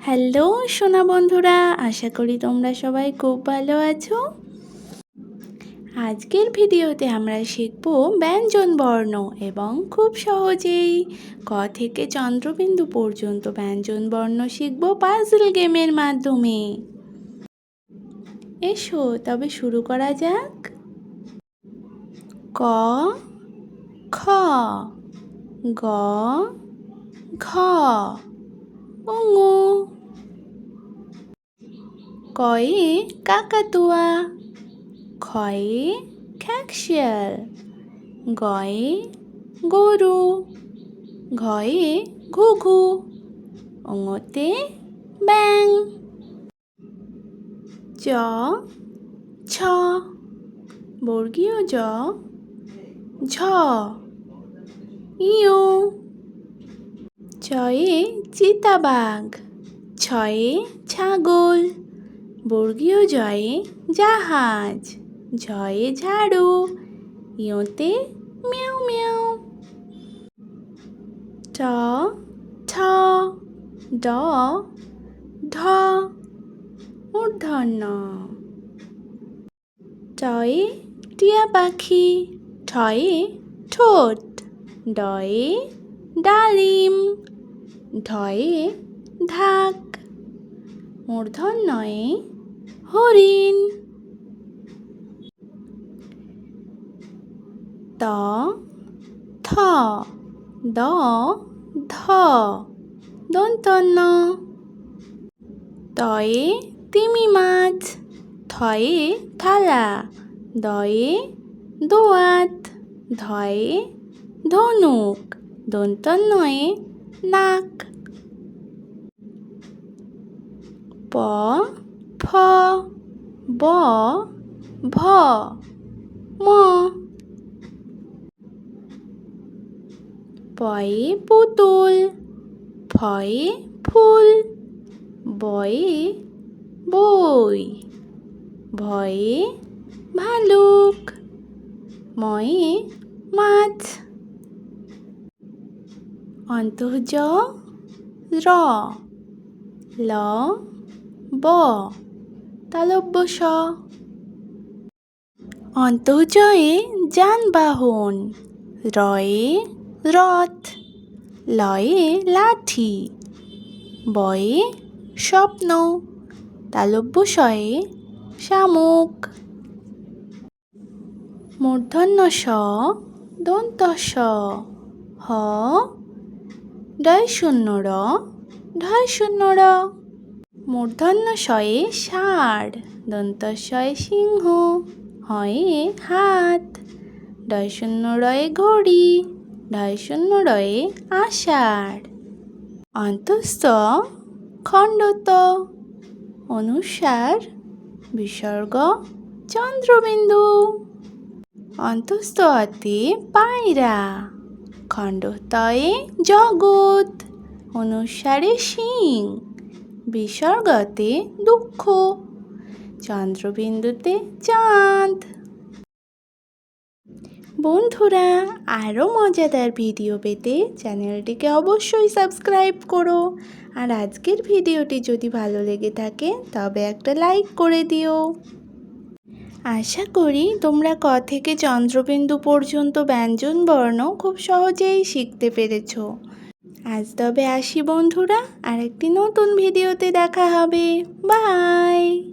Hello সোনা বন্ধুরা, আশা করি তোমরা সবাই খুব ভালো আছো। আজকের ভিডিওতে আমরা শিখব ব্যঞ্জন বর্ণ এবং খুব সহজেই ক থেকে চন্দ্রবিন্দু পর্যন্ত ব্যঞ্জন বর্ণ শিখব পাজল গেমের মাধ্যমে। এসো তবে শুরু করা যাক। ক, খ, গ, ঘ, ঙ। কয়ে কাকাতুয়া, খয়ে খ্যাঁকশিয়াল, গয়ে গরু, ঘয়ে ঘুঘু, ঙতে ব্যাঙ। চ, ছ, বর্গীয় জ, ঝ, ইয়। চয়ে চিতাবাঘ, ছয়ে ছাগল, বর্গীয় জয়ে জাহাজ, ঝয়ে ঝাড়ু, ইয়তে মিয়াও মিয়াও। ট, ঠ, ড, ঢ, মূর্ধন্য। টয়ে টিয়া পাখি, ঠয়ে ঠোঁট, ডয়ে ডালিম, ঢয়ে ঢাক, মূর্ধন্যয়ে হরিণ। ত, থ, দ, ধ, দন্তন্য। তয়ে তিমি মাছ, থয়ে থালা, দয়ে দোয়াত, ধয়ে ধনুক, দন্তন্যয়ে নাক। প, ফ, ব, ভ, ম। পয়ে পুতুল, ফয়ে ফুল, বয়ে বই, ভয়ে ভালুক, ময়ে মাছ। অন্তঃজ র, ল, ব, তালব্য শ। অন্তঃজয়ে যানবাহন, রয়ে রথ, লয়ে লাঠি, বয়ে স্বপ্ন, তালব্য শয়ে শামুক। মূর্ধন্য ষ, দন্ত স, হ, ডয় শূন্য র, ঢয় শূন্য র। মূর্ধন্য শয়ে ষাঁড়, দন্তস্বয়ে সিংহ, হয়ে হাত, ডয় শূন্য রয়ে ঘড়ি, ঢয় শূন্য রয়ে আষাঢ়। অন্তঃস্থ খণ্ডত, অনুস্বার বিসর্গ চন্দ্রবিন্দু। অন্তঃস্থ অতে পায়রা, খণ্ডতয়ে জগৎ, অনুস্বারে সিং, বিসর্গতে দুঃখ, চন্দ্রবিন্দুতে চাঁদ। বন্ধুরা, আরও মজাদার ভিডিও পেতে চ্যানেলটিকে অবশ্যই সাবস্ক্রাইব করো। আর আজকের ভিডিওটি যদি ভালো লেগে থাকে তবে একটা লাইক করে দিও। আশা করি তোমরা ক থেকে চন্দ্রবিন্দু পর্যন্ত ব্যঞ্জন বর্ণ খুব সহজেই শিখতে পেরেছো। আজ তবে আসি বন্ধুরা, আর একটি নতুন ভিডিওতে দেখা হবে। বাই।